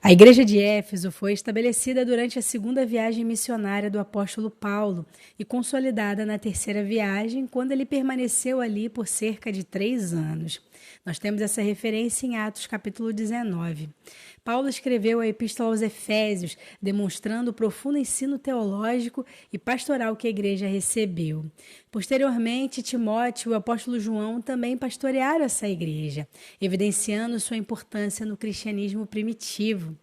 A igreja de Éfeso foi estabelecida durante a segunda viagem missionária do apóstolo Paulo e consolidada na terceira viagem, quando ele permaneceu ali por cerca de 3 anos. Nós temos essa referência em Atos capítulo 19. Paulo escreveu a Epístola aos Efésios, demonstrando o profundo ensino teológico e pastoral que a igreja recebeu. Posteriormente, Timóteo e o apóstolo João também pastorearam essa igreja, evidenciando sua importância no cristianismo primitivo.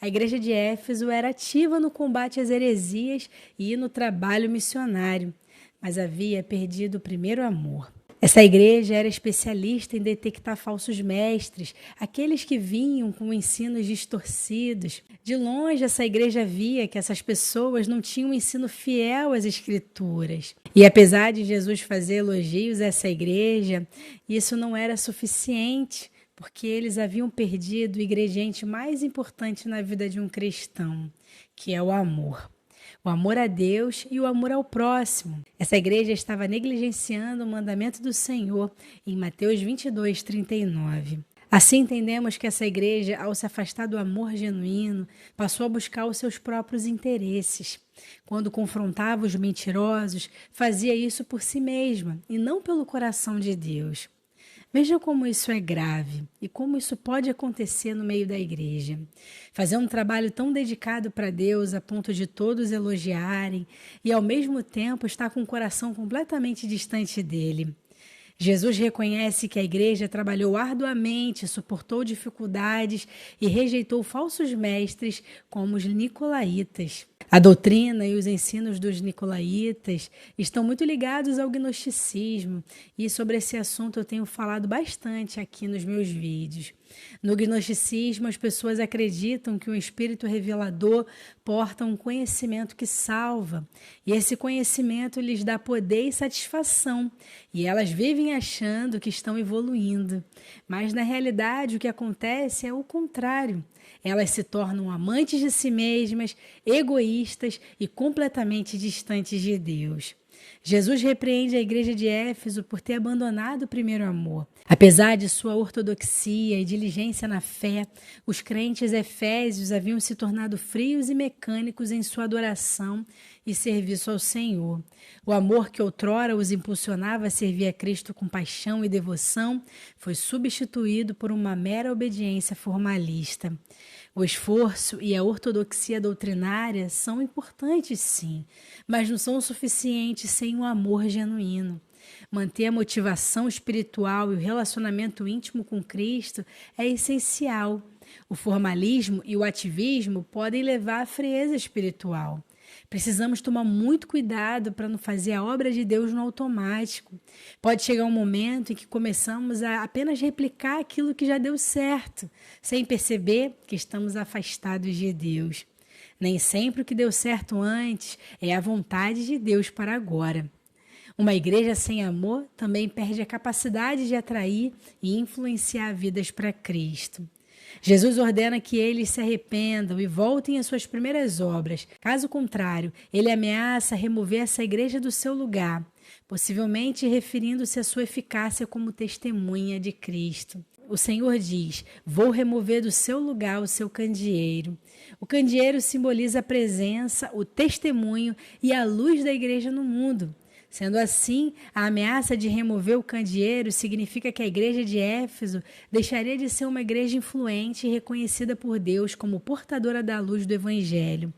A igreja de Éfeso era ativa no combate às heresias e no trabalho missionário, mas havia perdido o primeiro amor. Essa igreja era especialista em detectar falsos mestres, aqueles que vinham com ensinos distorcidos. De longe, essa igreja via que essas pessoas não tinham um ensino fiel às Escrituras. E apesar de Jesus fazer elogios a essa igreja, isso não era suficiente, porque eles haviam perdido o ingrediente mais importante na vida de um cristão, que é o amor. O amor a Deus e o amor ao próximo. Essa igreja estava negligenciando o mandamento do Senhor em Mateus 22:39. Assim entendemos que essa igreja, ao se afastar do amor genuíno, passou a buscar os seus próprios interesses. Quando confrontava os mentirosos, fazia isso por si mesma e não pelo coração de Deus. Veja como isso é grave e como isso pode acontecer no meio da igreja. Fazer um trabalho tão dedicado para Deus a ponto de todos elogiarem e ao mesmo tempo estar com o coração completamente distante dele. Jesus reconhece que a igreja trabalhou arduamente, suportou dificuldades e rejeitou falsos mestres como os nicolaítas. A doutrina e os ensinos dos nicolaítas estão muito ligados ao gnosticismo, e sobre esse assunto eu tenho falado bastante aqui nos meus vídeos. No gnosticismo, as pessoas acreditam que o Espírito revelador porta um conhecimento que salva, e esse conhecimento lhes dá poder e satisfação, e elas vivem achando que estão evoluindo. Mas, na realidade, o que acontece é o contrário. Elas se tornam amantes de si mesmas, egoístas e completamente distantes de Deus. Jesus repreende a igreja de Éfeso por ter abandonado o primeiro amor. Apesar de sua ortodoxia e diligência na fé, os crentes efésios haviam se tornado frios e mecânicos em sua adoração e serviço ao Senhor. O amor que outrora os impulsionava a servir a Cristo com paixão e devoção foi substituído por uma mera obediência formalista. O esforço e a ortodoxia doutrinária são importantes, sim, mas não são o suficiente sem o amor genuíno. Manter a motivação espiritual e o relacionamento íntimo com Cristo é essencial. O formalismo e o ativismo podem levar à frieza espiritual. Precisamos tomar muito cuidado para não fazer a obra de Deus no automático. Pode chegar um momento em que começamos a apenas replicar aquilo que já deu certo, sem perceber que estamos afastados de Deus. Nem sempre o que deu certo antes é a vontade de Deus para agora. Uma igreja sem amor também perde a capacidade de atrair e influenciar vidas para Cristo. Jesus ordena que eles se arrependam e voltem às suas primeiras obras. Caso contrário, ele ameaça remover essa igreja do seu lugar, possivelmente referindo-se à sua eficácia como testemunha de Cristo. O Senhor diz: vou remover do seu lugar o seu candeeiro. O candeeiro simboliza a presença, o testemunho e a luz da igreja no mundo. Sendo assim, a ameaça de remover o candeeiro significa que a igreja de Éfeso deixaria de ser uma igreja influente e reconhecida por Deus como portadora da luz do Evangelho.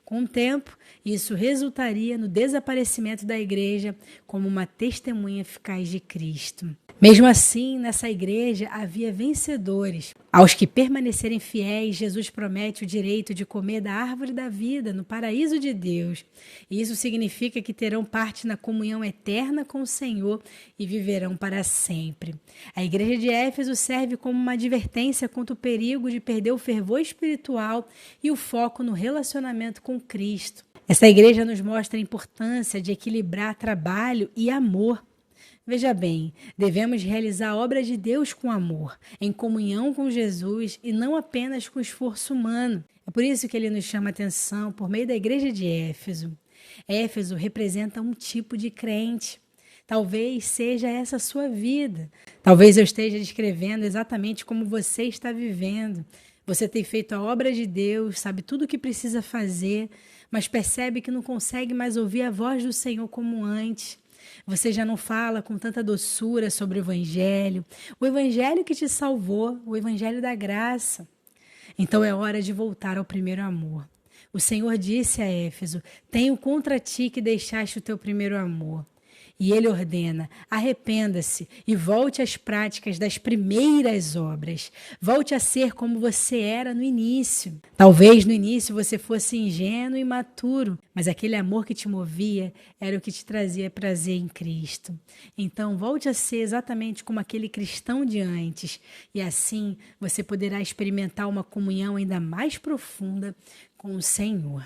Com o tempo, isso resultaria no desaparecimento da igreja como uma testemunha eficaz de Cristo. Mesmo assim, nessa igreja havia vencedores. Aos que permanecerem fiéis, Jesus promete o direito de comer da árvore da vida no paraíso de Deus. E isso significa que terão parte na comunhão eterna com o Senhor e viverão para sempre. A igreja de Éfeso serve como uma advertência contra o perigo de perder o fervor espiritual e o foco no relacionamento com Cristo. Essa igreja nos mostra a importância de equilibrar trabalho e amor. Veja bem, devemos realizar a obra de Deus com amor, em comunhão com Jesus e não apenas com esforço humano. É por isso que ele nos chama a atenção por meio da igreja de Éfeso. Éfeso representa um tipo de crente. Talvez seja essa a sua vida. Talvez eu esteja descrevendo exatamente como você está vivendo. Você tem feito a obra de Deus, sabe tudo o que precisa fazer, mas percebe que não consegue mais ouvir a voz do Senhor como antes. Você já não fala com tanta doçura sobre o evangelho que te salvou, o evangelho da graça. Então é hora de voltar ao primeiro amor. O Senhor disse a Éfeso: tenho contra ti que deixaste o teu primeiro amor. E ele ordena: arrependa-se e volte às práticas das primeiras obras. Volte a ser como você era no início. Talvez no início você fosse ingênuo e imaturo, mas aquele amor que te movia era o que te trazia prazer em Cristo. Então volte a ser exatamente como aquele cristão de antes, e assim você poderá experimentar uma comunhão ainda mais profunda com o Senhor.